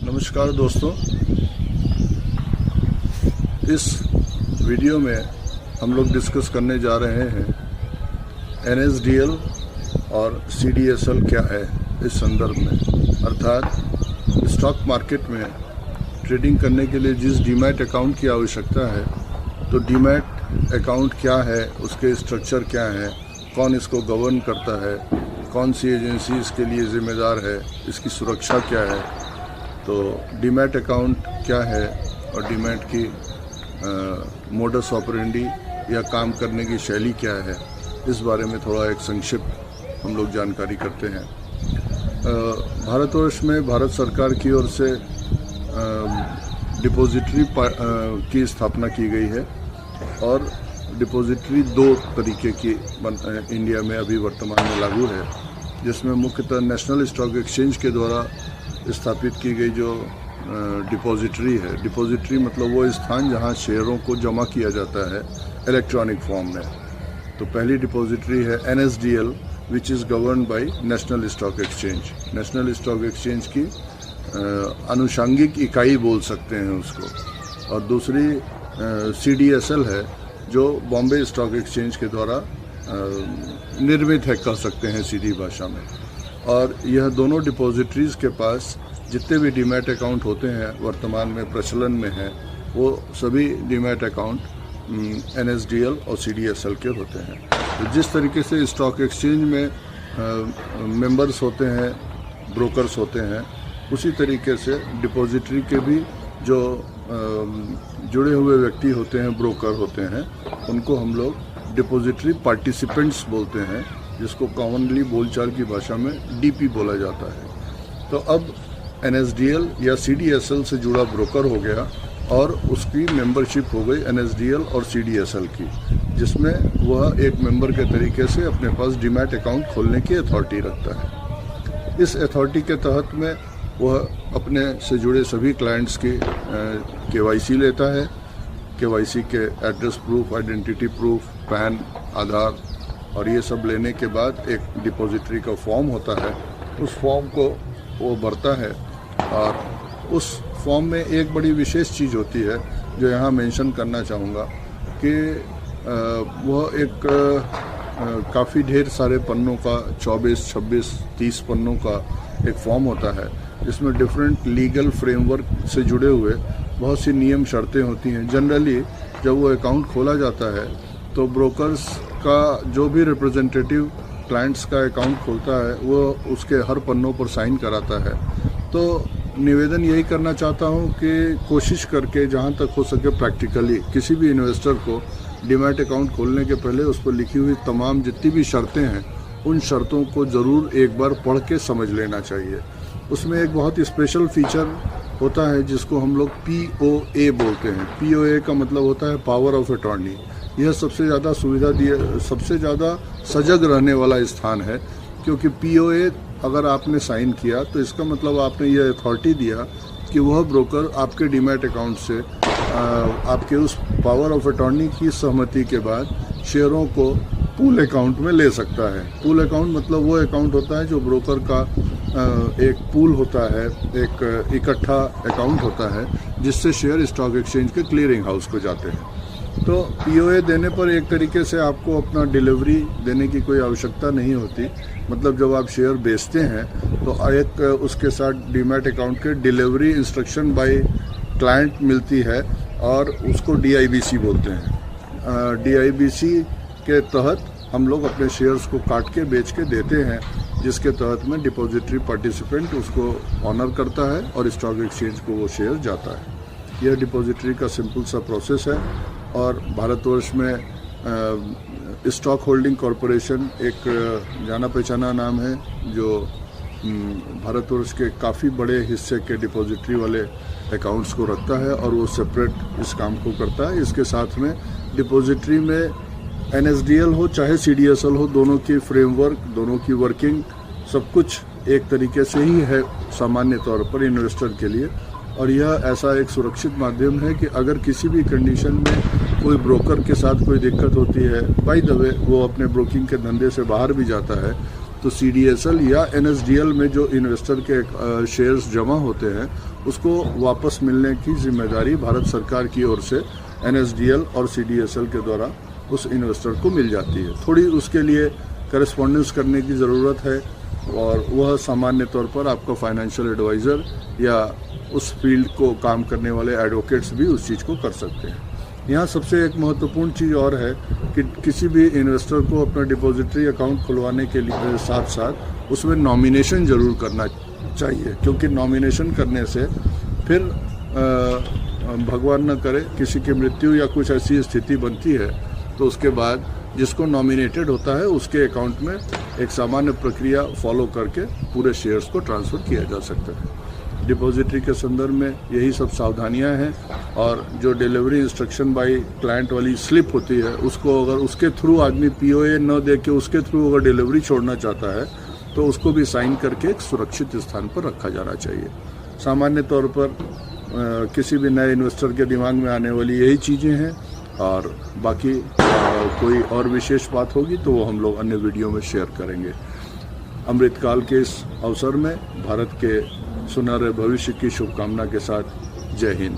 नमस्कार दोस्तों, इस वीडियो में हम लोग डिस्कस करने जा रहे हैं NSDL और CDSL क्या है इस संदर्भ में। अर्थात स्टॉक मार्केट में ट्रेडिंग करने के लिए जिस डीमैट अकाउंट की आवश्यकता है, तो डीमैट अकाउंट क्या है, उसके स्ट्रक्चर क्या है, कौन इसको गवर्न करता है, कौन सी एजेंसी इसके लिए ज़िम्मेदार है, इसकी सुरक्षा क्या है, तो डीमैट अकाउंट क्या है और डीमैट की मोडस ऑपरेंडी या काम करने की शैली क्या है, इस बारे में थोड़ा एक संक्षिप्त हम लोग जानकारी करते हैं। भारतवर्ष में भारत सरकार की ओर से डिपॉजिटरी की स्थापना की गई है और डिपॉजिटरी दो तरीके की इंडिया में अभी वर्तमान में लागू है, जिसमें मुख्यतः नेशनल स्टॉक एक्सचेंज के द्वारा स्थापित की गई जो डिपॉजिटरी है। डिपॉजिटरी मतलब वो स्थान जहां शेयरों को जमा किया जाता है इलेक्ट्रॉनिक फॉर्म में। तो पहली डिपॉजिटरी है NSDL, which is govern by national stock exchange. National stock exchange की अनुषंगिक इकाई बोल सकते हैं उसको। और दूसरी CDSL है, जो बॉम्बे स्टॉक एक्सचेंज के द्वारा निर्मित है, कह सकते हैं सीधी भाषा में। और यह दोनों डिपॉजिटरीज़ के पास जितने भी डीमैट अकाउंट होते हैं वर्तमान में प्रचलन में हैं, वो सभी डीमैट अकाउंट NSDL और CDSL के होते हैं। तो जिस तरीके से स्टॉक एक्सचेंज में मेंबर्स होते हैं, ब्रोकर्स होते हैं, उसी तरीके से डिपॉजिटरी के भी जो जुड़े हुए व्यक्ति होते हैं, ब्रोकर होते हैं, उनको हम लोग डिपॉजिटरी पार्टिसिपेंट्स बोलते हैं, जिसको कॉमनली बोलचाल की भाषा में DP बोला जाता है। तो अब NSDL या CDSL से जुड़ा ब्रोकर हो गया और उसकी मेंबरशिप हो गई NSDL और CDSL की, जिसमें वह एक मेंबर के तरीके से अपने पास डीमैट अकाउंट खोलने की अथॉरिटी रखता है। इस अथॉरिटी के तहत में वह अपने से जुड़े सभी क्लाइंट्स की KYC लेता है। KYC के address proof, identity proof, PAN, Aadhaar और ये सब लेने के बाद एक डिपॉजिटरी का फॉर्म होता है। उस फॉर्म को वो भरता है और उस फॉर्म में एक बड़ी विशेष चीज़ होती है जो यहाँ मेंशन करना चाहूँगा कि वह एक काफ़ी ढेर सारे पन्नों का 24, 26, 30 पन्नों का एक फॉर्म होता है, जिसमें डिफरेंट लीगल फ्रेमवर्क से जुड़े हुए बहुत सी नियम शर्तें होती हैं। जनरली जब वो अकाउंट खोला जाता है तो ब्रोकर्स का जो भी रिप्रेजेंटेटिव क्लाइंट्स का अकाउंट खोलता है, वो उसके हर पन्नों पर साइन कराता है। तो निवेदन यही करना चाहता हूँ कि कोशिश करके जहाँ तक हो सके प्रैक्टिकली किसी भी इन्वेस्टर को डीमैट अकाउंट खोलने के पहले उस पर लिखी हुई तमाम जितनी भी शर्तें हैं, उन शर्तों को ज़रूर एक बार पढ़ के समझ लेना चाहिए। उसमें एक बहुत स्पेशल फीचर होता है जिसको हम लोग POA बोलते हैं। POA का मतलब होता है पावर ऑफ अटॉर्नी। यह सबसे ज़्यादा सुविधा दिए, सबसे ज़्यादा सजग रहने वाला स्थान है, क्योंकि POA अगर आपने साइन किया तो इसका मतलब आपने यह अथॉरिटी दिया कि वह ब्रोकर आपके डीमैट अकाउंट से आपके उस पावर ऑफ अटॉर्नी की सहमति के बाद शेयरों को पूल अकाउंट में ले सकता है। पूल अकाउंट मतलब वो अकाउंट होता है जो ब्रोकर का एक पूल होता है, एक इकट्ठा अकाउंट होता है, जिससे शेयर स्टॉक एक्सचेंज के क्लियरिंग हाउस को जाते हैं। तो POA देने पर एक तरीके से आपको अपना डिलीवरी देने की कोई आवश्यकता नहीं होती। मतलब जब आप शेयर बेचते हैं तो एक उसके साथ डीमैट अकाउंट के डिलीवरी इंस्ट्रक्शन बाय क्लाइंट मिलती है और उसको DIBC बोलते हैं। DIBC के तहत हम लोग अपने शेयर्स को काट के बेच के देते हैं, जिसके तहत में डिपॉजिटरी पार्टिसिपेंट उसको ऑनर करता है और स्टॉक एक्सचेंज को वो शेयर जाता है। यह डिपॉजिटरी का सिंपल सा प्रोसेस है। और भारतवर्ष में स्टॉक होल्डिंग कॉरपोरेशन एक जाना पहचाना नाम है, जो भारतवर्ष के काफ़ी बड़े हिस्से के डिपॉजिटरी वाले अकाउंट्स को रखता है और वो सेपरेट इस काम को करता है। इसके साथ में डिपॉजिटरी में NSDL हो चाहे CDSL हो, दोनों की फ्रेमवर्क, दोनों की वर्किंग, सब कुछ एक तरीके से ही है सामान्य तौर पर इन्वेस्टर के लिए। और यह ऐसा एक सुरक्षित माध्यम है कि अगर किसी भी कंडीशन में कोई ब्रोकर के साथ कोई दिक्कत होती है, बाय द वे वो अपने ब्रोकिंग के धंधे से बाहर भी जाता है, तो CDSL या NSDL में जो इन्वेस्टर के शेयर्स जमा होते हैं उसको वापस मिलने की जिम्मेदारी भारत सरकार की ओर से NSDL और CDSL के द्वारा उस इन्वेस्टर को मिल जाती है। थोड़ी उसके लिए करस्पॉन्डेंस करने की ज़रूरत है और वह सामान्य तौर पर आपका फाइनेंशियल एडवाइज़र या उस फील्ड को काम करने वाले एडवोकेट्स भी उस चीज़ को कर सकते हैं। यहाँ सबसे एक महत्वपूर्ण चीज़ और है कि किसी भी इन्वेस्टर को अपना डिपॉजिटरी अकाउंट खुलवाने के लिए साथ साथ उसमें नॉमिनेशन ज़रूर करना चाहिए, क्योंकि नॉमिनेशन करने से फिर भगवान न करे किसी की मृत्यु या कुछ ऐसी स्थिति बनती है तो उसके बाद जिसको नॉमिनेटेड होता है उसके अकाउंट में एक सामान्य प्रक्रिया फॉलो करके पूरे शेयर्स को ट्रांसफ़र किया जा सकता है। डिपॉजिटरी के संदर्भ में यही सब सावधानियां हैं और जो डिलीवरी इंस्ट्रक्शन बाय क्लाइंट वाली स्लिप होती है उसको अगर उसके थ्रू आदमी POA न दे के उसके थ्रू अगर डिलीवरी छोड़ना चाहता है तो उसको भी साइन करके एक सुरक्षित स्थान पर रखा जाना चाहिए। सामान्य तौर पर किसी भी नए इन्वेस्टर के दिमाग में आने वाली यही चीज़ें हैं और बाकी कोई और विशेष बात होगी तो वो हम लोग अन्य वीडियो में शेयर करेंगे। अमृतकाल के इस अवसर में भारत के सुनहरे भविष्य की शुभकामना के साथ जय हिंद।